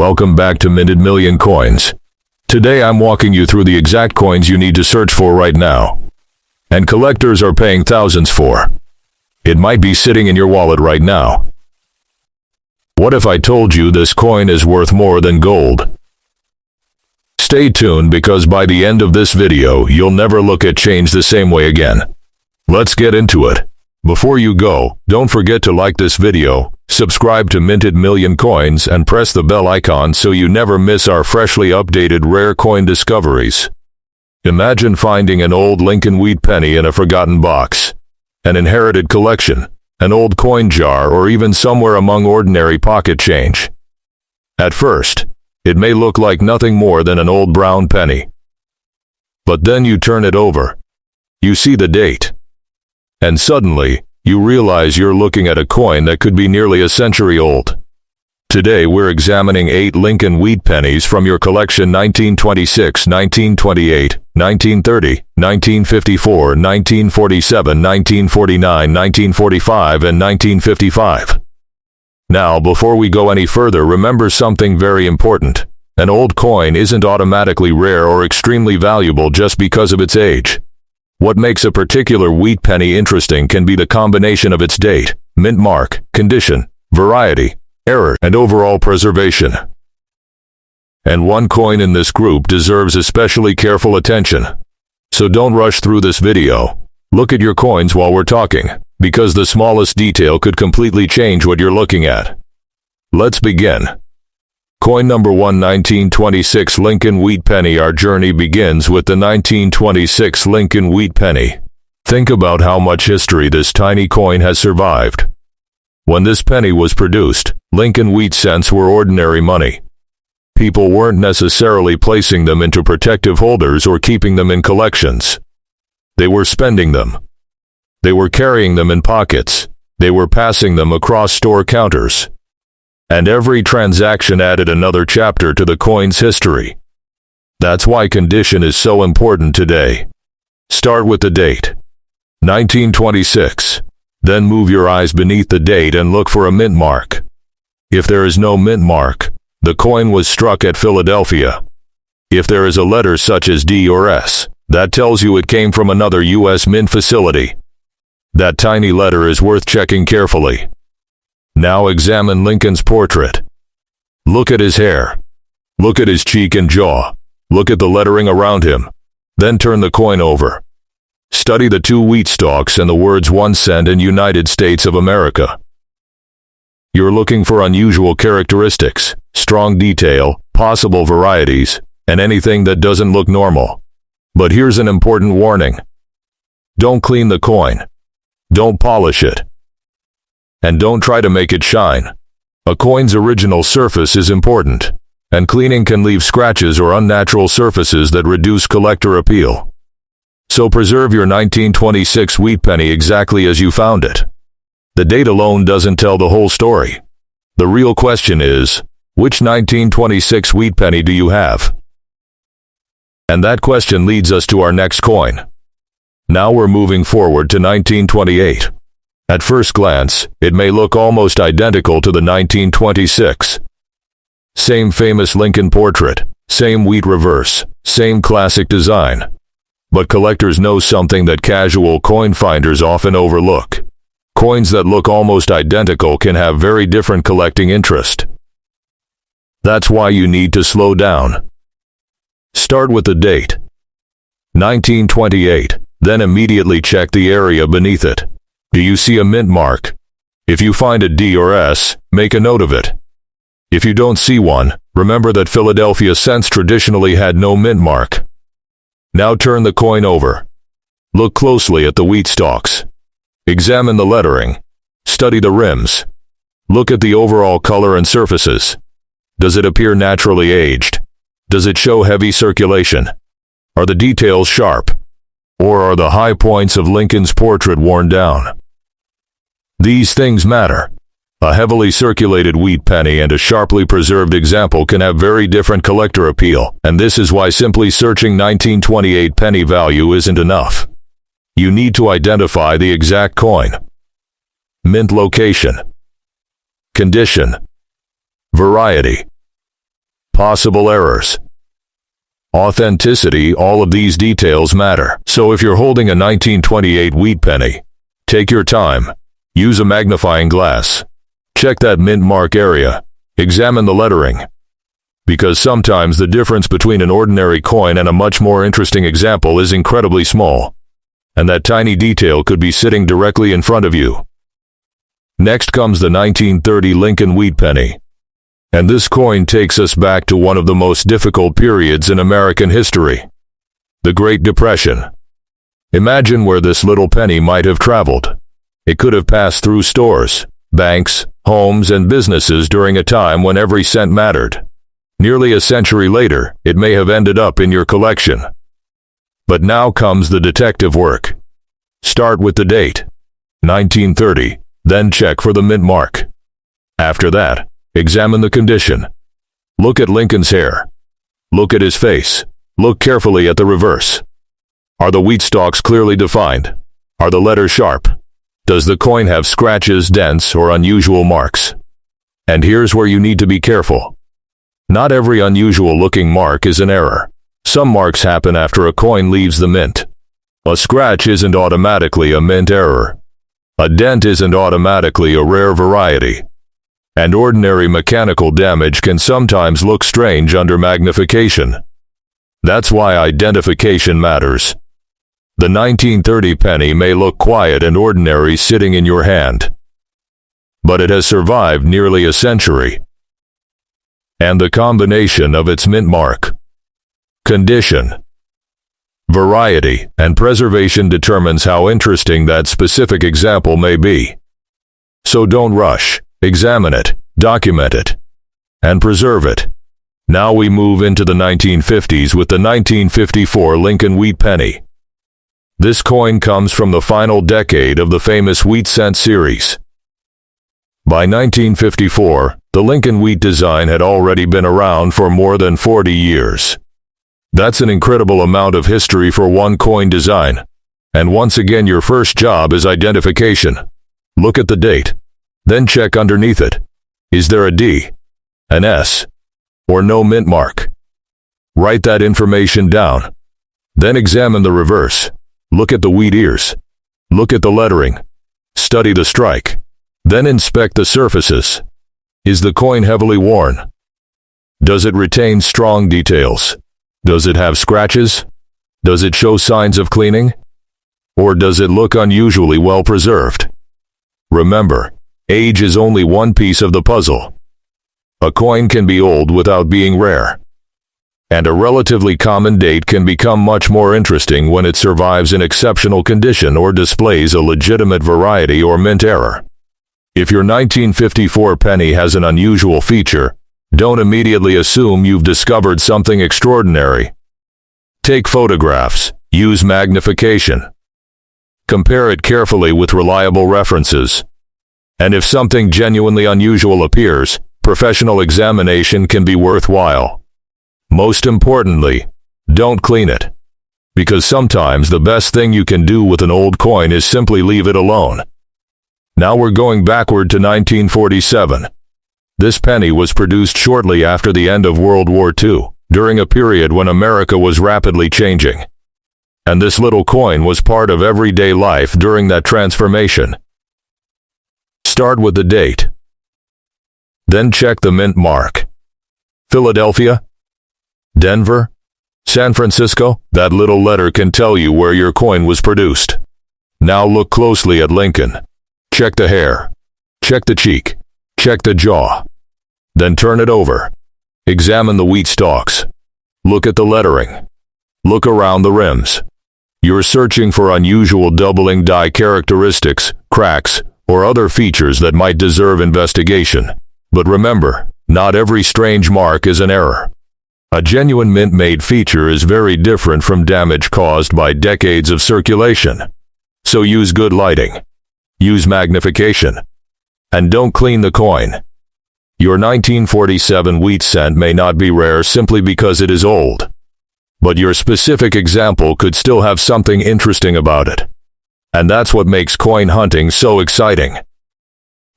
welcome back to Minted Million Coins. Today I'm walking you through the exact coins you need to search for right now. And collectors are paying thousands for. It might be sitting in your wallet right now. What if I told you this coin is worth more than gold? Stay tuned because by the end of this video you'll never look at change the same way again. Let's get into it. Before you go, don't forget to like this video, subscribe to Minted Million Coins and press the bell icon so you never miss our freshly updated rare coin discoveries. Imagine finding an old Lincoln Wheat Penny in a forgotten box, an inherited collection, an old coin jar, or even somewhere among ordinary pocket change. At first, it may look like nothing more than an old brown penny. But then you turn it over. You see the date. And suddenly, you realize you're looking at a coin that could be nearly a century old. Today we're examining 8 Lincoln Wheat Pennies from your collection 1926, 1928, 1930, 1954, 1947, 1949, 1945, and 1955. Now, before we go any further, remember something very important. An old coin isn't automatically rare or extremely valuable just because of its age. What makes a particular wheat penny interesting can be the combination of its date, mint mark, condition, variety, error, and overall preservation. And one coin in this group deserves especially careful attention. So don't rush through this video. Look at your coins while we're talking, because the smallest detail could completely change what you're looking at. Let's begin. Coin number 1, 1926 Lincoln Wheat Penny. Our journey begins with the 1926 Lincoln Wheat Penny. Think about how much history this tiny coin has survived. When this penny was produced, Lincoln wheat cents were ordinary money. People weren't necessarily placing them into protective holders or keeping them in collections. They were spending them. They were carrying them in pockets. They were passing them across store counters. And every transaction added another chapter to the coin's history. That's why condition is so important today. Start with the date. 1926. Then move your eyes beneath the date and look for a mint mark. If there is no mint mark, the coin was struck at Philadelphia. If there is a letter such as D or S, that tells you it came from another U.S. mint facility. That tiny letter is worth checking carefully. Now examine Lincoln's portrait. Look at his hair. Look at his cheek and jaw. Look at the lettering around him. Then turn the coin over. Study the 2 wheat stalks and the words 1 cent and United States of America. You're looking for unusual characteristics, strong detail, possible varieties, and anything that doesn't look normal. But here's an important warning. Don't clean the coin. Don't polish it. And don't try to make it shine. A coin's original surface is important, and cleaning can leave scratches or unnatural surfaces that reduce collector appeal. So preserve your 1926 wheat penny exactly as you found it. The date alone doesn't tell the whole story. The real question is, which 1926 wheat penny do you have? And that question leads us to our next coin. Now we're moving forward to 1928. At first glance, it may look almost identical to the 1926. Same famous Lincoln portrait, same wheat reverse, same classic design. But collectors know something that casual coin finders often overlook. Coins that look almost identical can have very different collecting interest. That's why you need to slow down. Start with the date. 1928, then immediately check the area beneath it. Do you see a mint mark? If you find a D or S, make a note of it. If you don't see one, remember that Philadelphia cents traditionally had no mint mark. Now turn the coin over. Look closely at the wheat stalks. Examine the lettering. Study the rims. Look at the overall color and surfaces. Does it appear naturally aged? Does it show heavy circulation? Are the details sharp? Or are the high points of Lincoln's portrait worn down? These things matter. A heavily circulated wheat penny and a sharply preserved example can have very different collector appeal, and this is why simply searching 1928 penny value isn't enough. You need to identify the exact coin. Mint location. Condition. Variety. Possible errors. Authenticity. All of these details matter. So if you're holding a 1928 wheat penny, take your time. Use a magnifying glass. Check that mint mark area. Examine the lettering. Because sometimes the difference between an ordinary coin and a much more interesting example is incredibly small, and that tiny detail could be sitting directly in front of you. Next comes the 1930 Lincoln Wheat Penny. And this coin takes us back to one of the most difficult periods in American history, the Great Depression. Imagine where this little penny might have traveled. It could have passed through stores, banks, homes, and businesses during a time when every cent mattered. Nearly a century later, it may have ended up in your collection. But now comes the detective work. Start with the date, 1930, then check for the mint mark. After that, examine the condition. Look at Lincoln's hair. Look at his face. Look carefully at the reverse. Are the wheat stalks clearly defined? Are the letters sharp? Does the coin have scratches, dents, or unusual marks? And here's where you need to be careful. Not every unusual-looking mark is an error. Some marks happen after a coin leaves the mint. A scratch isn't automatically a mint error. A dent isn't automatically a rare variety. And ordinary mechanical damage can sometimes look strange under magnification. That's why identification matters. The 1930 penny may look quiet and ordinary sitting in your hand, but it has survived nearly a century. And the combination of its mint mark, condition, variety, and preservation determines how interesting that specific example may be. So don't rush. Examine it, document it, and preserve it. Now we move into the 1950s with the 1954 Lincoln Wheat Penny. This coin comes from the final decade of the famous wheat cent series. By 1954, the Lincoln Wheat design had already been around for more than 40 years. That's an incredible amount of history for one coin design. And once again, your first job is identification. Look at the date. Then check underneath it. Is there a D, an S, or no mint mark? Write that information down. Then examine the reverse. Look at the wheat ears. Look at the lettering. Study the strike. Then inspect the surfaces. Is the coin heavily worn? Does it retain strong details? Does it have scratches? Does it show signs of cleaning? Or does it look unusually well preserved? Remember, age is only one piece of the puzzle. A coin can be old without being rare. And a relatively common date can become much more interesting when it survives in exceptional condition or displays a legitimate variety or mint error. If your 1954 penny has an unusual feature, don't immediately assume you've discovered something extraordinary. Take photographs. Use magnification. Compare it carefully with reliable references. And if something genuinely unusual appears, professional examination can be worthwhile. Most importantly, don't clean it. Because sometimes the best thing you can do with an old coin is simply leave it alone. Now we're going backward to 1947. This penny was produced shortly after the end of World War II, during a period when America was rapidly changing. And this little coin was part of everyday life during that transformation. Start with the date. Then check the mint mark. Philadelphia? Denver? San Francisco? That little letter can tell you where your coin was produced. Now look closely at Lincoln. Check the hair. Check the cheek. Check the jaw. Then turn it over. Examine the wheat stalks. Look at the lettering. Look around the rims. You're searching for unusual doubling die characteristics, cracks, or other features that might deserve investigation. But remember, not every strange mark is an error. A genuine mint-made feature is very different from damage caused by decades of circulation. So use good lighting. Use magnification. And don't clean the coin. Your 1947 wheat cent may not be rare simply because it is old. But your specific example could still have something interesting about it. And that's what makes coin hunting so exciting.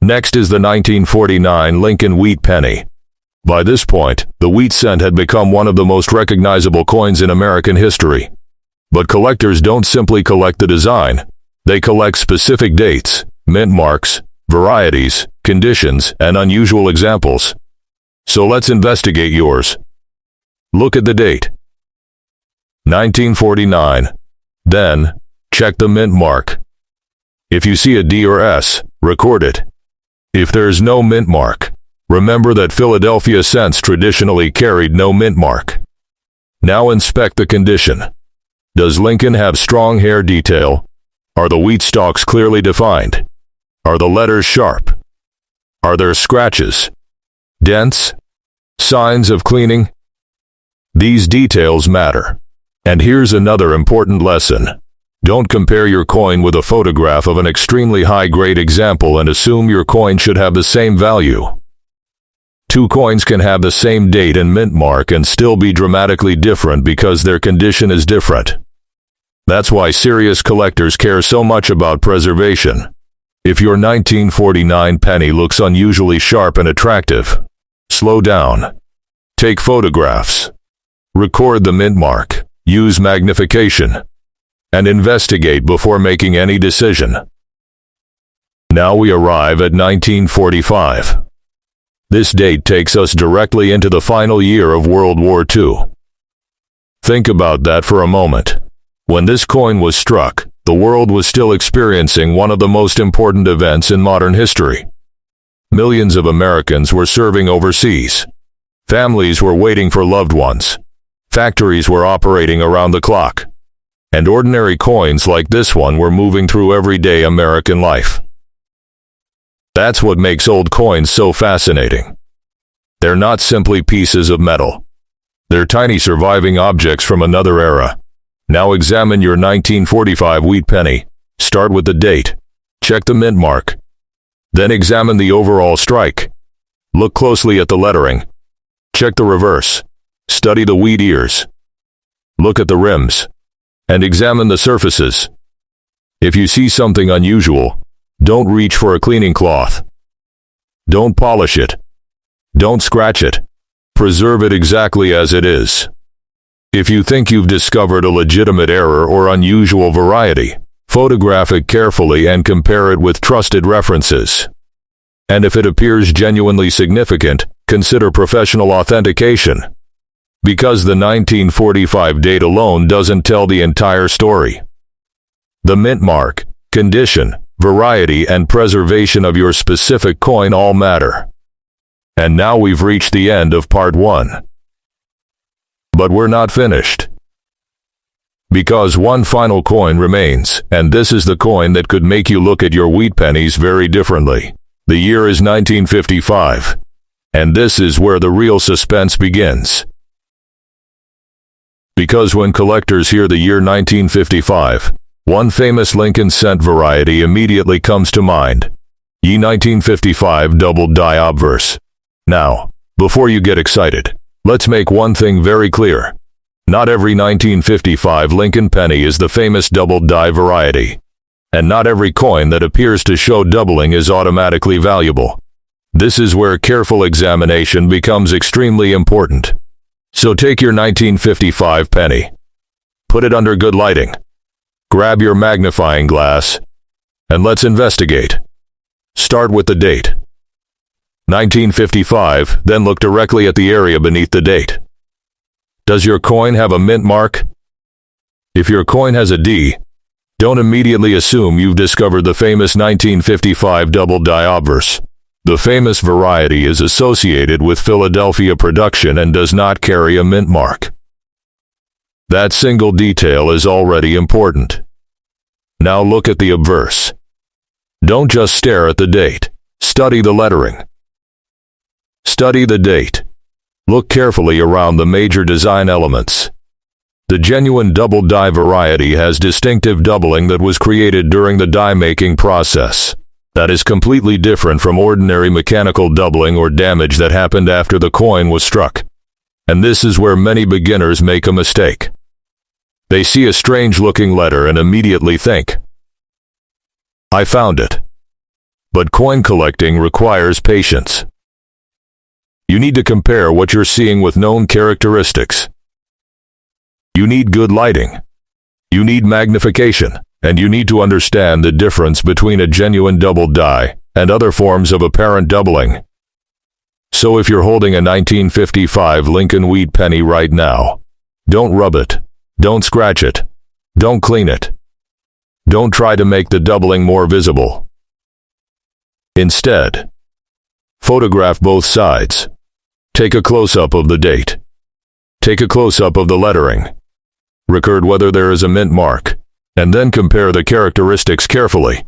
Next is the 1949 Lincoln Wheat Penny. By this point, the wheat cent had become one of the most recognizable coins in American history. But collectors don't simply collect the design. They collect specific dates, mint marks, varieties, conditions, and unusual examples. So let's investigate yours. Look at the date. 1949. Then, check the mint mark. If you see a D or S, record it. If there's no mint mark, remember that Philadelphia cents traditionally carried no mint mark. Now inspect the condition. Does Lincoln have strong hair detail? Are the wheat stalks clearly defined? Are the letters sharp? Are there scratches? Dents? Signs of cleaning? These details matter. And here's another important lesson. Don't compare your coin with a photograph of an extremely high-grade example and assume your coin should have the same value. Two coins can have the same date and mint mark and still be dramatically different because their condition is different. That's why serious collectors care so much about preservation. If your 1949 penny looks unusually sharp and attractive, slow down. Take photographs. Record the mint mark. Use magnification. And investigate before making any decision. Now we arrive at 1945. This date takes us directly into the final year of World War II. Think about that for a moment. When this coin was struck, the world was still experiencing one of the most important events in modern history. Millions of Americans were serving overseas. Families were waiting for loved ones. Factories were operating around the clock. And ordinary coins like this one were moving through everyday American life. That's what makes old coins so fascinating. They're not simply pieces of metal. They're tiny surviving objects from another era. Now examine your 1945 wheat penny. Start with the date. Check the mint mark. Then examine the overall strike. Look closely at the lettering. Check the reverse. Study the wheat ears. Look at the rims. And examine the surfaces. If you see something unusual, don't reach for a cleaning cloth. Don't polish it. Don't scratch it. Preserve it exactly as it is. If you think you've discovered a legitimate error or unusual variety, photograph it carefully and compare it with trusted references. And if it appears genuinely significant, consider professional authentication. Because the 1945 date alone doesn't tell the entire story. The mint mark, condition, variety, and preservation of your specific coin all matter. And now we've reached the end of part 1. But we're not finished. Because one final coin remains, and this is the coin that could make you look at your wheat pennies very differently. The year is 1955. And this is where the real suspense begins. Because when collectors hear the year 1955, one famous Lincoln cent variety immediately comes to mind. Ye 1955 Doubled Die Obverse. Now, before you get excited, let's make one thing very clear. Not every 1955 Lincoln penny is the famous doubled die variety. And not every coin that appears to show doubling is automatically valuable. This is where careful examination becomes extremely important. So take your 1955 penny. Put it under good lighting. Grab your magnifying glass. And let's investigate. Start with the date. 1955, then look directly at the area beneath the date. Does your coin have a mint mark? If your coin has a D, don't immediately assume you've discovered the famous 1955 Doubled Die Obverse. The famous variety is associated with Philadelphia production and does not carry a mint mark. That single detail is already important. Now look at the obverse. Don't just stare at the date. Study the lettering. Study the date. Look carefully around the major design elements. The genuine double die variety has distinctive doubling that was created during the die-making process. That is completely different from ordinary mechanical doubling or damage that happened after the coin was struck. And this is where many beginners make a mistake. They see a strange-looking letter and immediately think, "I found it." But coin collecting requires patience. You need to compare what you're seeing with known characteristics. You need good lighting. You need magnification, and you need to understand the difference between a genuine doubled die and other forms of apparent doubling. So if you're holding a 1955 Lincoln Wheat Penny right now, don't rub it, don't scratch it, don't clean it. Don't try to make the doubling more visible. Instead, photograph both sides. Take a close-up of the date. Take a close-up of the lettering. Record whether there is a mint mark, and then compare the characteristics carefully.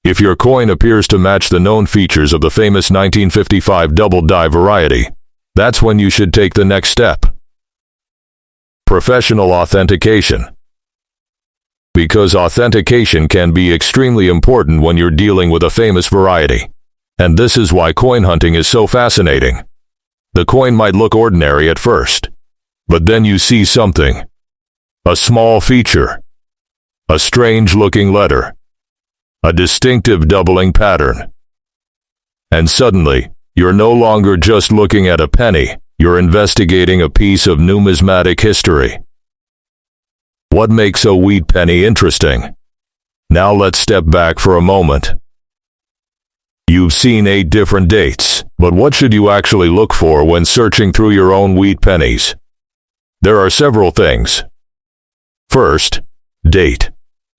If your coin appears to match the known features of the famous 1955 doubled die variety, that's when you should take the next step. Professional authentication. Because authentication can be extremely important when you're dealing with a famous variety. And this is why coin hunting is so fascinating. The coin might look ordinary at first, but then you see something. A small feature. A strange-looking letter. A distinctive doubling pattern. And suddenly, you're no longer just looking at a penny, you're investigating a piece of numismatic history. What makes a wheat penny interesting? Now let's step back for a moment. You've seen 8 different dates, but what should you actually look for when searching through your own wheat pennies? There are several things. First, date.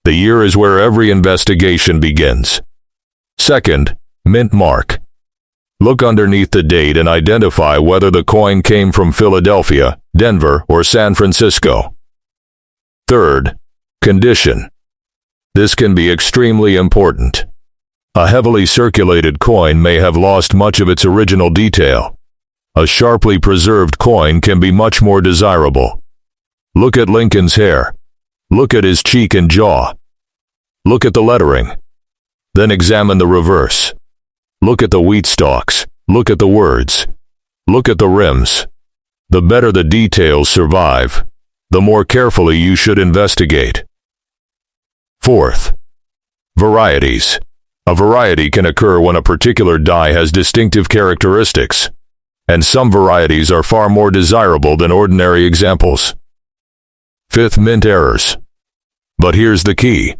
The year is where every investigation begins. Second, mint mark. Look underneath the date and identify whether the coin came from Philadelphia, Denver, or San Francisco. Third, condition. This can be extremely important. A heavily circulated coin may have lost much of its original detail. A sharply preserved coin can be much more desirable. Look at Lincoln's hair. Look at his cheek and jaw. Look at the lettering. Then examine the reverse. Look at the wheat stalks. Look at the words. Look at the rims. The better the details survive, the more carefully you should investigate. Fourth, varieties. A variety can occur when a particular die has distinctive characteristics, and some varieties are far more desirable than ordinary examples. Fifth, mint errors. But here's the key.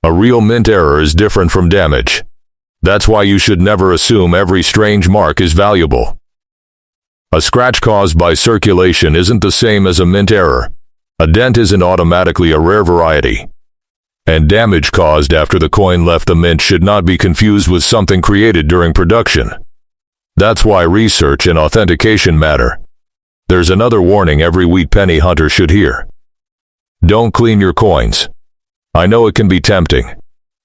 A real mint error is different from damage. That's why you should never assume every strange mark is valuable. A scratch caused by circulation isn't the same as a mint error. A dent isn't automatically a rare variety. And damage caused after the coin left the mint should not be confused with something created during production. That's why research and authentication matter. There's another warning every wheat penny hunter should hear. Don't clean your coins. I know it can be tempting.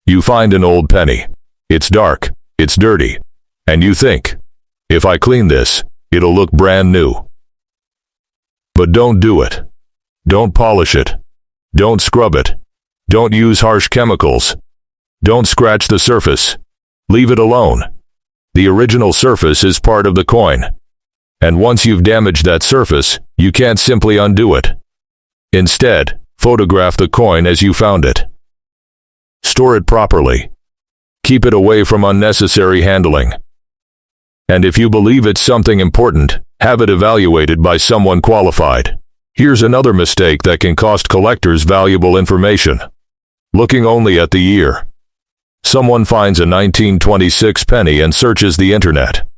You find an old penny. It's dark, it's dirty, and you think, if I clean this, it'll look brand new. But don't do it. Don't polish it. Don't scrub it. Don't use harsh chemicals. Don't scratch the surface. Leave it alone. The original surface is part of the coin. And once you've damaged that surface, you can't simply undo it. Instead, photograph the coin as you found it. Store it properly. Keep it away from unnecessary handling. And if you believe it's something important, have it evaluated by someone qualified. Here's another mistake that can cost collectors valuable information. Looking only at the year. Someone finds a 1926 penny and searches the internet.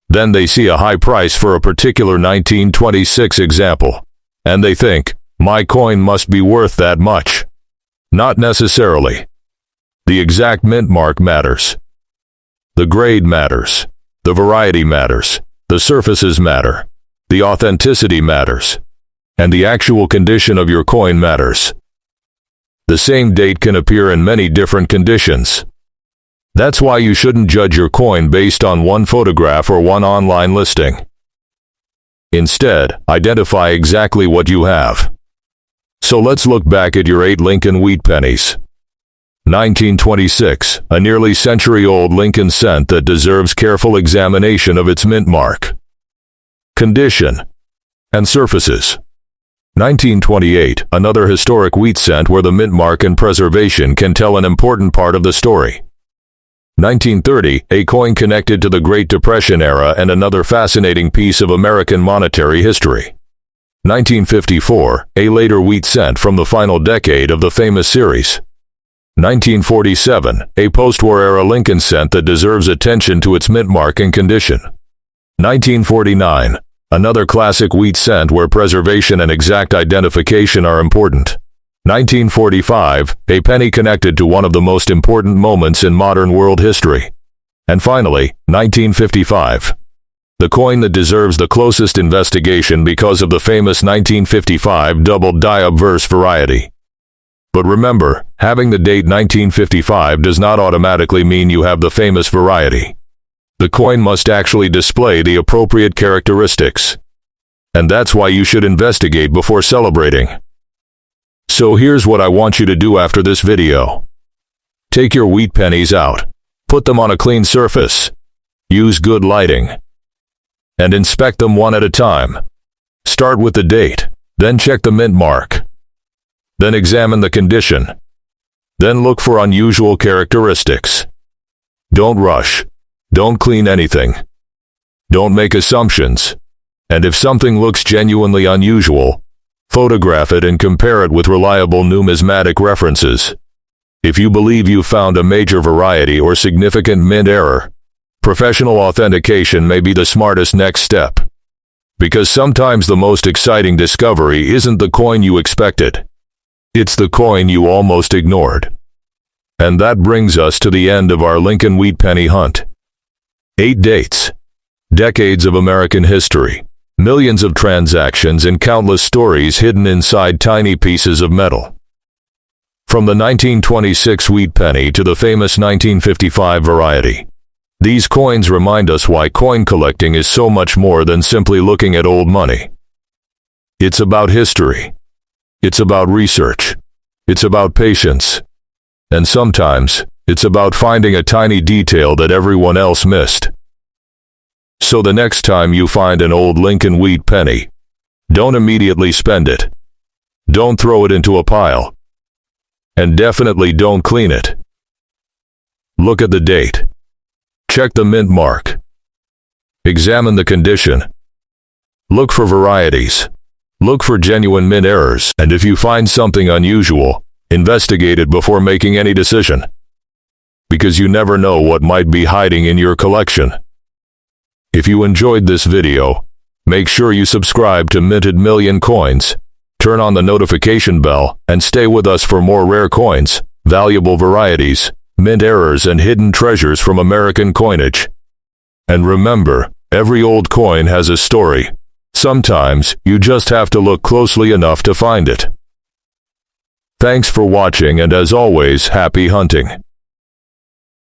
Then they see a high price for a particular 1926 example. And they think, my coin must be worth that much. Not necessarily. The exact mint mark matters. The grade matters. The variety matters. The surfaces matter. The authenticity matters. And the actual condition of your coin matters. The same date can appear in many different conditions. That's why you shouldn't judge your coin based on one photograph or one online listing. Instead, identify exactly what you have. So let's look back at your 8 Lincoln Wheat Pennies. 1926, a nearly century-old Lincoln cent that deserves careful examination of its mint mark, condition, and surfaces. 1928, another historic wheat cent where the mint mark and preservation can tell an important part of the story. 1930, a coin connected to the Great Depression era and another fascinating piece of American monetary history. 1954, a later wheat cent from the final decade of the famous series. 1947, a post-war era Lincoln cent that deserves attention to its mint mark and condition. 1949, another classic wheat cent where preservation and exact identification are important. 1945, a penny connected to one of the most important moments in modern world history. And finally, 1955, the coin that deserves the closest investigation because of the famous 1955 Doubled Die Obverse variety. But remember, having the date 1955 does not automatically mean you have the famous variety. The coin must actually display the appropriate characteristics. And that's why you should investigate before celebrating. So here's what I want you to do after this video. Take your wheat pennies out, put them on a clean surface, use good lighting, and inspect them one at a time. Start with the date, then check the mint mark. Then examine the condition. Then look for unusual characteristics. Don't rush. Don't clean anything. Don't make assumptions. And if something looks genuinely unusual, photograph it and compare it with reliable numismatic references. If you believe you found a major variety or significant mint error, professional authentication may be the smartest next step. Because sometimes the most exciting discovery isn't the coin you expected. It's the coin you almost ignored. And that brings us to the end of our Lincoln Wheat Penny hunt. 8 dates. Decades of American history. Millions of transactions and countless stories hidden inside tiny pieces of metal. From the 1926 wheat penny to the famous 1955 variety. These coins remind us why coin collecting is so much more than simply looking at old money. It's about history. It's about research. It's about patience. And sometimes, it's about finding a tiny detail that everyone else missed. So the next time you find an old Lincoln wheat penny, don't immediately spend it. Don't throw it into a pile. And definitely don't clean it. Look at the date. Check the mint mark. Examine the condition. Look for varieties. Look for genuine mint errors, and if you find something unusual, investigate it before making any decision. Because you never know what might be hiding in your collection. If you enjoyed this video, make sure you subscribe to Minted Million Coins, turn on the notification bell, and stay with us for more rare coins, valuable varieties, mint errors, and hidden treasures from American coinage. And remember, every old coin has a story. Sometimes, you just have to look closely enough to find it. Thanks for watching, and as always, happy hunting.